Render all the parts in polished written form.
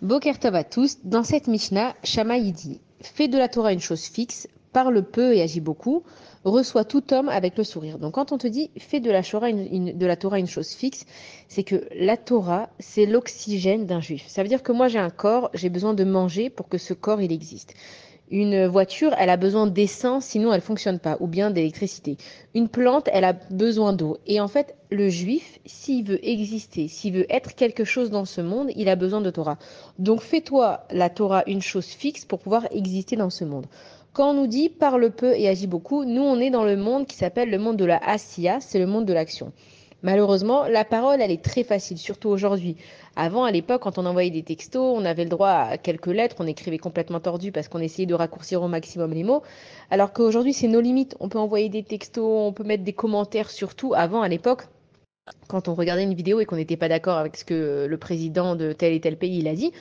Boker Tov à tous, dans cette Mishnah, Shammai dit « Fais de la Torah une chose fixe, parle peu et agis beaucoup, reçois tout homme avec le sourire ». Donc quand on te dit « Fais de la Torah une chose fixe », c'est que la Torah, c'est l'oxygène d'un juif. Ça veut dire que moi j'ai un corps, j'ai besoin de manger pour que ce corps il existe. Une voiture, elle a besoin d'essence, sinon elle fonctionne pas, ou bien d'électricité. Une plante, elle a besoin d'eau. Et en fait, le juif, s'il veut exister, s'il veut être quelque chose dans ce monde, il a besoin de Torah. Donc fais-toi la Torah une chose fixe pour pouvoir exister dans ce monde. Quand on nous dit parle peu et agis beaucoup, nous on est dans le monde qui s'appelle le monde de la Asiya, c'est le monde de l'action. Malheureusement, la parole, elle est très facile, surtout aujourd'hui. Avant, à l'époque, quand on envoyait des textos, on avait le droit à quelques lettres, on écrivait complètement tordu parce qu'on essayait de raccourcir au maximum les mots. Alors qu'aujourd'hui, c'est nos limites. On peut envoyer des textos, on peut mettre des commentaires, surtout avant, à l'époque, quand on regardait une vidéo et qu'on n'était pas d'accord avec ce que le président de tel et tel pays il a dit,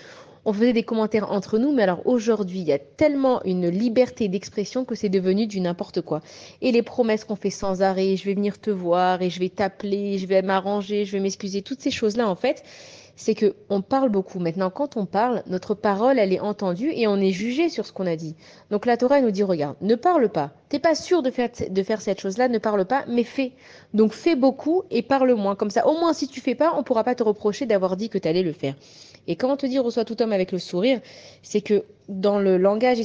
on faisait des commentaires entre nous, mais alors aujourd'hui, il y a tellement une liberté d'expression que c'est devenu du n'importe quoi. Et les promesses qu'on fait sans arrêt, je vais venir te voir et je vais t'appeler, je vais m'arranger, je vais m'excuser, toutes ces choses-là, en fait, c'est que on parle beaucoup. Maintenant, quand on parle, notre parole, elle est entendue et on est jugé sur ce qu'on a dit. Donc la Torah elle nous dit, regarde, ne parle pas. T'es pas sûr de faire cette chose-là, ne parle pas, mais fais. Donc fais beaucoup et parle moins. Comme ça, au moins si tu fais pas, on pourra pas te reprocher d'avoir dit que tu allais le faire. Et quand on te dit reçois tout homme avec le sourire, c'est que dans le langage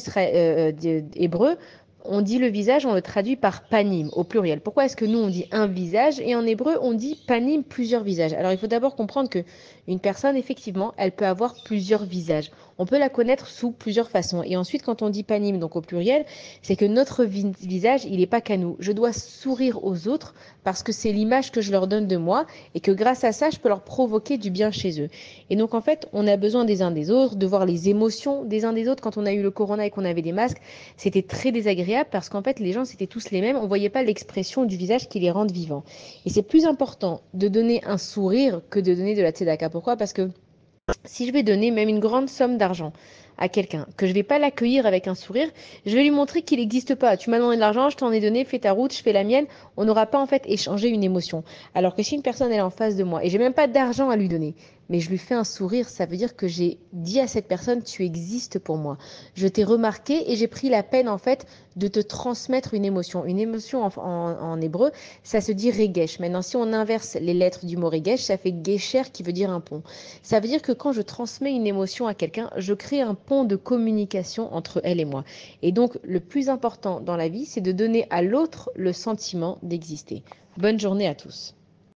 hébreu, on dit le visage, on le traduit par panim au pluriel. Pourquoi est-ce que nous on dit un visage et en hébreu on dit panim plusieurs visages? Alors il faut d'abord comprendre que une personne effectivement, elle peut avoir plusieurs visages. On peut la connaître sous plusieurs façons. Et ensuite quand on dit panim donc au pluriel, c'est que notre visage, il n'est pas qu'à nous. Je dois sourire aux autres parce que c'est l'image que je leur donne de moi et que grâce à ça, je peux leur provoquer du bien chez eux. Et donc en fait, on a besoin des uns des autres, de voir les émotions des uns des autres. Quand on a eu le corona et qu'on avait des masques, c'était très désagréable parce qu'en fait, les gens, c'était tous les mêmes. On ne voyait pas l'expression du visage qui les rende vivants. Et c'est plus important de donner un sourire que de donner de la tzedaka. Pourquoi? Parce que si je vais donner même une grande somme d'argent à quelqu'un, que je ne vais pas l'accueillir avec un sourire, je vais lui montrer qu'il n'existe pas. Tu m'as donné de l'argent, je t'en ai donné, fais ta route, je fais la mienne. On n'aura pas en fait échangé une émotion. Alors que si une personne elle est en face de moi et j'ai même pas d'argent à lui donner, mais je lui fais un sourire, ça veut dire que j'ai dit à cette personne, tu existes pour moi. Je t'ai remarqué et j'ai pris la peine en fait de te transmettre une émotion. Une émotion en hébreu, ça se dit regesh. Maintenant, si on inverse les lettres du mot regesh, ça fait gesher qui veut dire un pont. Ça veut dire que quand je transmets une émotion à quelqu'un, je crée un pont de communication entre elle et moi. Et donc, le plus important dans la vie, c'est de donner à l'autre le sentiment d'exister. Bonne journée à tous.